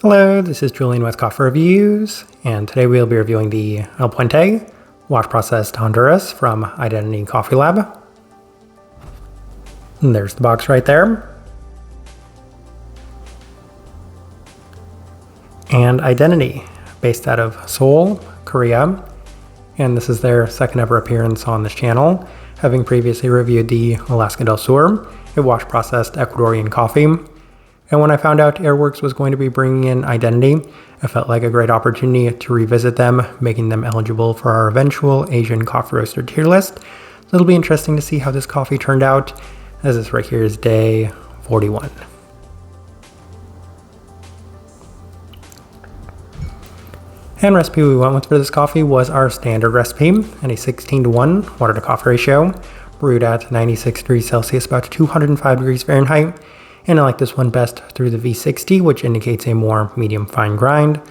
Hello, this is Julian with Coffee Reviews, and today we'll be reviewing the El Puente wash processed Honduras from Identity Coffee Lab. And there's the box right there. And Identity, based out of Seoul, Korea, and this is their second ever appearance on this channel, having previously reviewed the Alaska del Sur, a wash processed Ecuadorian coffee. And when I found out Airworks was going to be bringing in Identity, it felt like a great opportunity to revisit them, making them eligible for our eventual Asian coffee roaster tier list. So it'll be interesting to see how this coffee turned out, as this right here is day 41. And recipe we went with for this coffee was our standard recipe, and a 16:1 water to coffee ratio, brewed at 96 degrees Celsius, about 205 degrees Fahrenheit. And I like this one best through the V60, which indicates a more medium fine grind.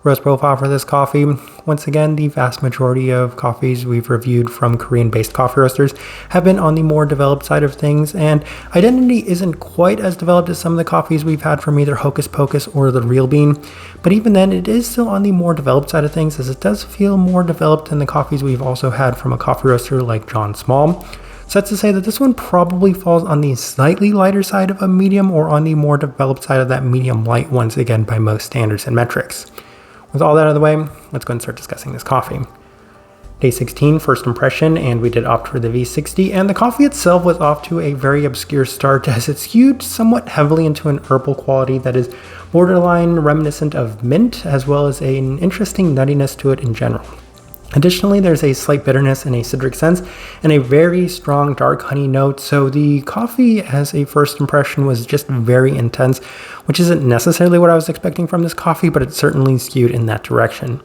Roast profile for this coffee. Once again, the vast majority of coffees we've reviewed from Korean-based coffee roasters have been on the more developed side of things, and Identity isn't quite as developed as some of the coffees we've had from either Hocus Pocus or the Real Bean. But even then, it is still on the more developed side of things, as it does feel more developed than the coffees we've also had from a coffee roaster like John Small. So that's to say that this one probably falls on the slightly lighter side of a medium, or on the more developed side of that medium light, once again by most standards and metrics. With all that out of the way, let's go and start discussing this coffee. Day 16, first impression, and we did opt for the V60, and the coffee itself was off to a very obscure start, as it skewed somewhat heavily into an herbal quality that is borderline reminiscent of mint, as well as an interesting nuttiness to it in general. Additionally, there's a slight bitterness and a citric sense, and a very strong dark honey note, so the coffee as a first impression was just very intense, which isn't necessarily what I was expecting from this coffee, but it certainly skewed in that direction.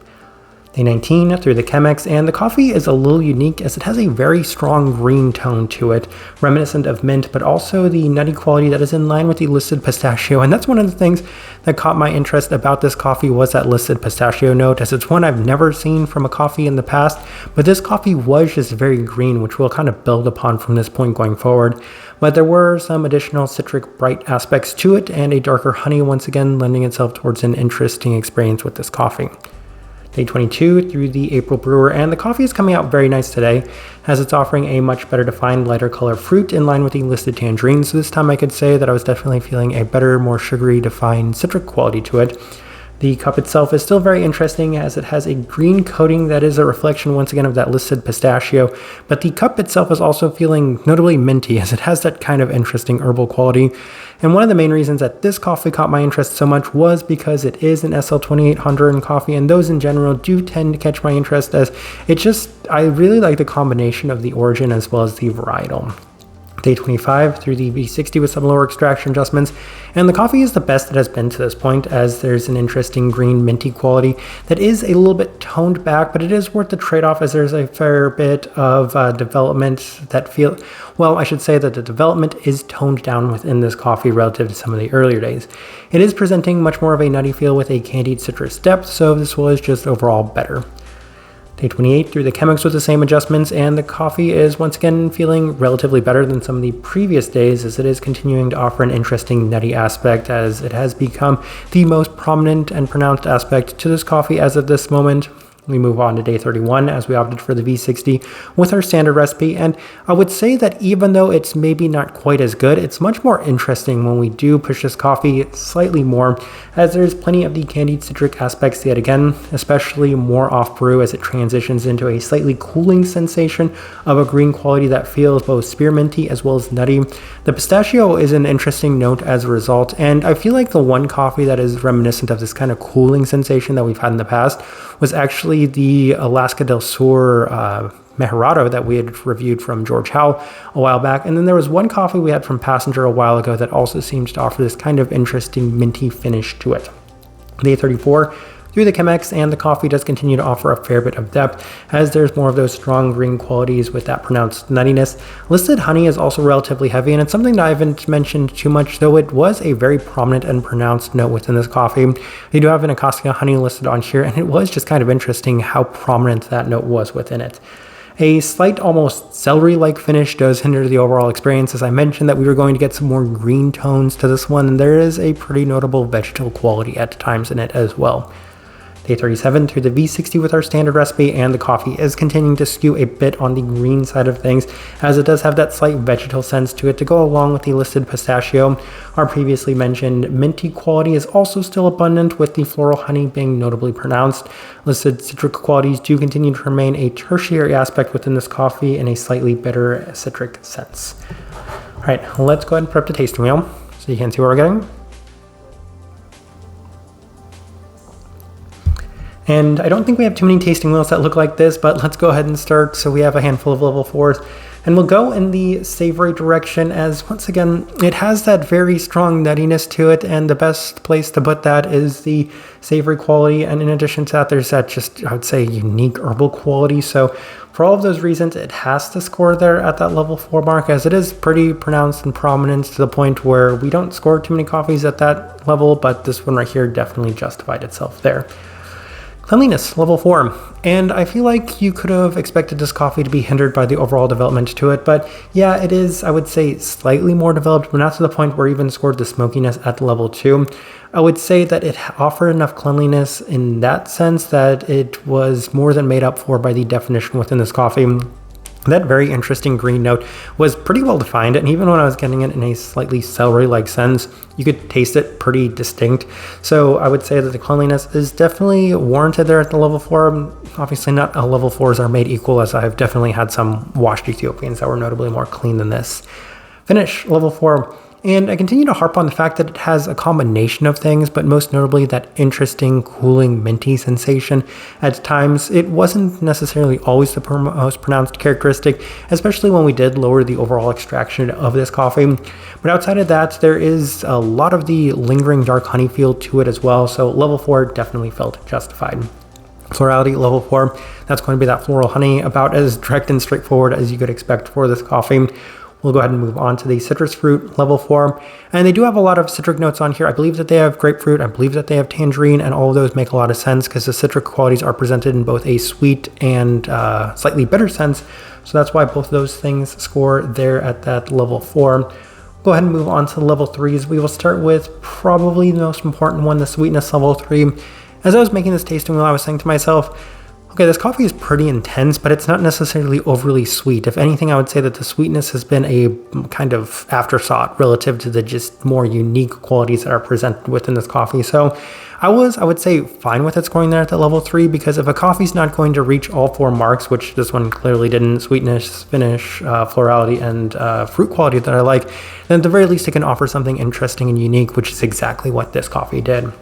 Day 19 through the Chemex, and the coffee is a little unique as it has a very strong green tone to it, reminiscent of mint, but also the nutty quality that is in line with the listed pistachio. And that's one of the things that caught my interest about this coffee, was that listed pistachio note, as it's one I've never seen from a coffee in the past, but this coffee was just very green, which we'll kind of build upon from this point going forward. But there were some additional citric bright aspects to it, and a darker honey once again lending itself towards an interesting experience with this coffee. Day 22 through the April brewer, and the coffee is coming out very nice today, as it's offering a much better defined lighter color fruit in line with the listed tangerine. So this time I could say that I was definitely feeling a better, more sugary defined citric quality to it. The cup itself is still very interesting, as it has a green coating that is a reflection once again of that listed pistachio, but the cup itself is also feeling notably minty, as it has that kind of interesting herbal quality. And one of the main reasons that this coffee caught my interest so much was because it is an SL28 Honduran coffee, and those in general do tend to catch my interest, as I really like the combination of the origin as well as the varietal. Day 25 through the V60 with some lower extraction adjustments, and the coffee is the best it has been to this point, as there's an interesting green minty quality that is a little bit toned back, but it is worth the trade-off, as there's a fair bit of development that I should say that the development is toned down within this coffee relative to some of the earlier days. It is presenting much more of a nutty feel with a candied citrus depth, so this was just overall better. Day 28 through the Chemex with the same adjustments, and the coffee is once again feeling relatively better than some of the previous days, as it is continuing to offer an interesting nutty aspect, as it has become the most prominent and pronounced aspect to this coffee as of this moment. We move on to day 31, as we opted for the V60 with our standard recipe, and I would say that even though it's maybe not quite as good, it's much more interesting when we do push this coffee slightly more, as there's plenty of the candied citric aspects yet again, especially more off brew, as it transitions into a slightly cooling sensation of a green quality that feels both spearminty as well as nutty. The pistachio is an interesting note as a result, and I feel like the one coffee that is reminiscent of this kind of cooling sensation that we've had in the past was actually the Alaska del Sur Mejorado that we had reviewed from George Howe a while back. And then there was one coffee we had from Passenger a while ago that also seems to offer this kind of interesting minty finish to it. Day 34 through the Chemex, and the coffee does continue to offer a fair bit of depth, as there's more of those strong green qualities with that pronounced nuttiness. Listed honey is also relatively heavy, and it's something that I haven't mentioned too much, though it was a very prominent and pronounced note within this coffee. They do have an Acosta honey listed on here, and it was just kind of interesting how prominent that note was within it. A slight, almost celery-like finish does hinder the overall experience. As I mentioned that we were going to get some more green tones to this one, and there is a pretty notable vegetal quality at times in it as well. Day 37 through the V60 with our standard recipe, and the coffee is continuing to skew a bit on the green side of things, as it does have that slight vegetal sense to it to go along with the listed pistachio. Our previously mentioned minty quality is also still abundant, with the floral honey being notably pronounced. Listed citric qualities do continue to remain a tertiary aspect within this coffee in a slightly bitter citric sense. All right, let's go ahead and prep the tasting wheel so you can see what we're getting. And I don't think we have too many tasting wheels that look like this, but let's go ahead and start. So we have a handful of level 4s, and we'll go in the savory direction, as once again, it has that very strong nuttiness to it, and the best place to put that is the savory quality. And in addition to that, there's that just, I would say, unique herbal quality. So for all of those reasons, it has to score there at that level 4 mark, as it is pretty pronounced and prominent to the point where we don't score too many coffees at that level, but this one right here definitely justified itself there. Cleanliness, level 4. And I feel like you could have expected this coffee to be hindered by the overall development to it, but yeah, it is, I would say, slightly more developed, but not to the point where it even scored the smokiness at level 2. I would say that it offered enough cleanliness in that sense that it was more than made up for by the definition within this coffee. That very interesting green note was pretty well defined, and even when I was getting it in a slightly celery-like sense, you could taste it pretty distinct. So I would say that the cleanliness is definitely warranted there at the level 4. Obviously not all level 4s are made equal, as I've definitely had some washed Ethiopians that were notably more clean than this. Finish, level 4. And I continue to harp on the fact that it has a combination of things, but most notably that interesting, cooling, minty sensation. At times, it wasn't necessarily always the most pronounced characteristic, especially when we did lower the overall extraction of this coffee. But outside of that, there is a lot of the lingering dark honey feel to it as well, so level 4 definitely felt justified. Florality, level 4, that's going to be that floral honey, about as direct and straightforward as you could expect for this coffee. We'll go ahead and move on to the citrus fruit, level 4. And they do have a lot of citric notes on here. I believe that they have grapefruit, I believe that they have tangerine, and all of those make a lot of sense because the citric qualities are presented in both a sweet and slightly bitter sense. So that's why both of those things score there at that level 4. Go ahead and move on to the level 3s. We will start with probably the most important one, the sweetness, level 3. As I was making this tasting wheel, I was saying to myself, okay, this coffee is pretty intense, but it's not necessarily overly sweet. If anything, I would say that the sweetness has been a kind of afterthought relative to the just more unique qualities that are presented within this coffee. So I would say, fine with it scoring there at the level 3, because if a coffee's not going to reach all 4 marks, which this one clearly didn't, sweetness, finish, florality, and fruit quality that I like, then at the very least it can offer something interesting and unique, which is exactly what this coffee did.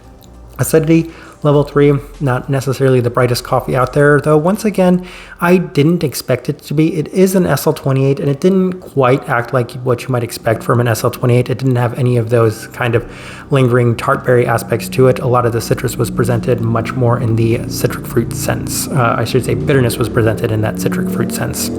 Acidity, level 3, not necessarily the brightest coffee out there, though once again, I didn't expect it to be. It is an SL28, and it didn't quite act like what you might expect from an SL28. It didn't have any of those kind of lingering tart berry aspects to it. A lot of the citrus was presented much more in the citric fruit sense. I should say bitterness was presented in that citric fruit sense.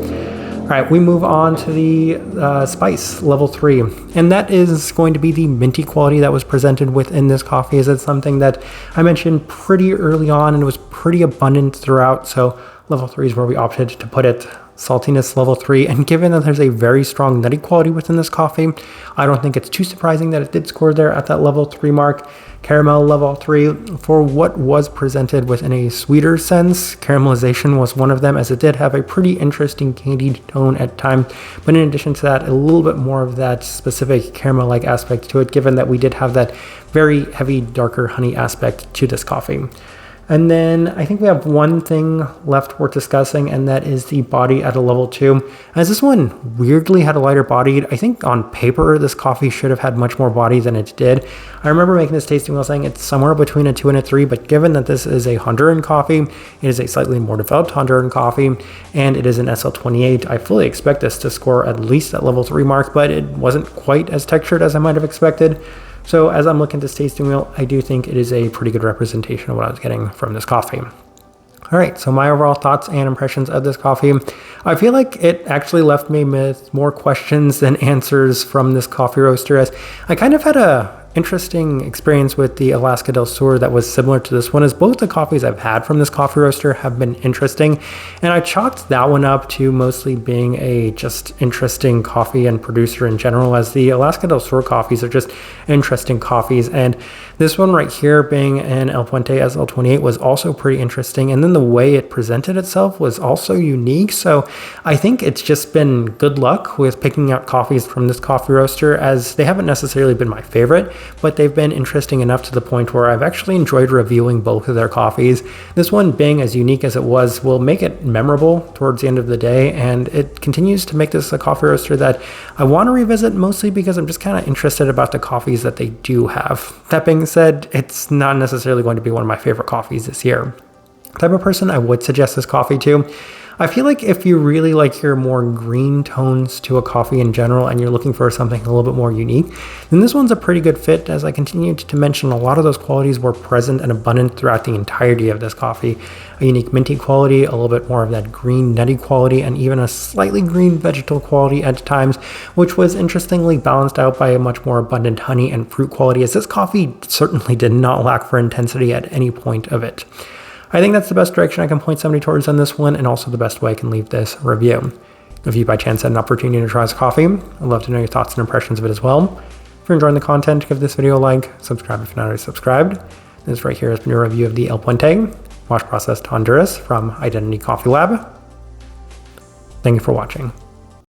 All right, we move on to the spice, level 3, and that is going to be the minty quality that was presented within this coffee. Is it something that I mentioned pretty early on, and it was pretty abundant throughout, so level 3 is where we opted to put it. Saltiness, level 3, and given that there's a very strong nutty quality within this coffee, I don't think it's too surprising that it did score there at that level 3 mark. Caramel, level 3, for what was presented within a sweeter sense. Caramelization was one of them, as it did have a pretty interesting candied tone at times, but in addition to that, a little bit more of that specific caramel-like aspect to it, given that we did have that very heavy, darker honey aspect to this coffee. And then I think we have one thing left worth discussing, and that is the body at a level 2. As this one weirdly had a lighter body, I think on paper this coffee should have had much more body than it did. I remember making this tasting while saying it's somewhere between a 2 and a 3, but given that this is a Honduran coffee, it is a slightly more developed Honduran coffee, and it is an SL28, I fully expect this to score at least at level 3 mark, but it wasn't quite as textured as I might have expected. So as I'm looking at this tasting wheel, I do think it is a pretty good representation of what I was getting from this coffee. All right, so my overall thoughts and impressions of this coffee. I feel like it actually left me with more questions than answers from this coffee roaster, as I kind of had a interesting experience with the Alaska del Sur that was similar to this one is both the coffees I've had from this coffee roaster have been interesting, and I chalked that one up to mostly being a just interesting coffee and producer in general, as the Alaska del Sur coffees are just interesting coffees, and this one right here being an El Puente SL28 was also pretty interesting, and then the way it presented itself was also unique. So I think it's just been good luck with picking out coffees from this coffee roaster, as they haven't necessarily been my favorite, but they've been interesting enough to the point where I've actually enjoyed reviewing both of their coffees. This one being as unique as it was will make it memorable towards the end of the day, and it continues to make this a coffee roaster that I want to revisit, mostly because I'm just kind of interested about the coffees that they do have. That being said, it's not necessarily going to be one of my favorite coffees this year. The type of person I would suggest this coffee to, I feel like if you really like your more green tones to a coffee in general and you're looking for something a little bit more unique, then this one's a pretty good fit. As I continued to mention, a lot of those qualities were present and abundant throughout the entirety of this coffee. A unique minty quality, a little bit more of that green nutty quality, and even a slightly green vegetal quality at times, which was interestingly balanced out by a much more abundant honey and fruit quality, as this coffee certainly did not lack for intensity at any point of it. I think that's the best direction I can point somebody towards on this one, and also the best way I can leave this review. If you by chance had an opportunity to try this coffee, I'd love to know your thoughts and impressions of it as well. If you're enjoying the content, give this video a like, subscribe if you're not already subscribed. This right here has been your review of the El Puente wash processed Honduras from Identity Coffee Lab. Thank you for watching.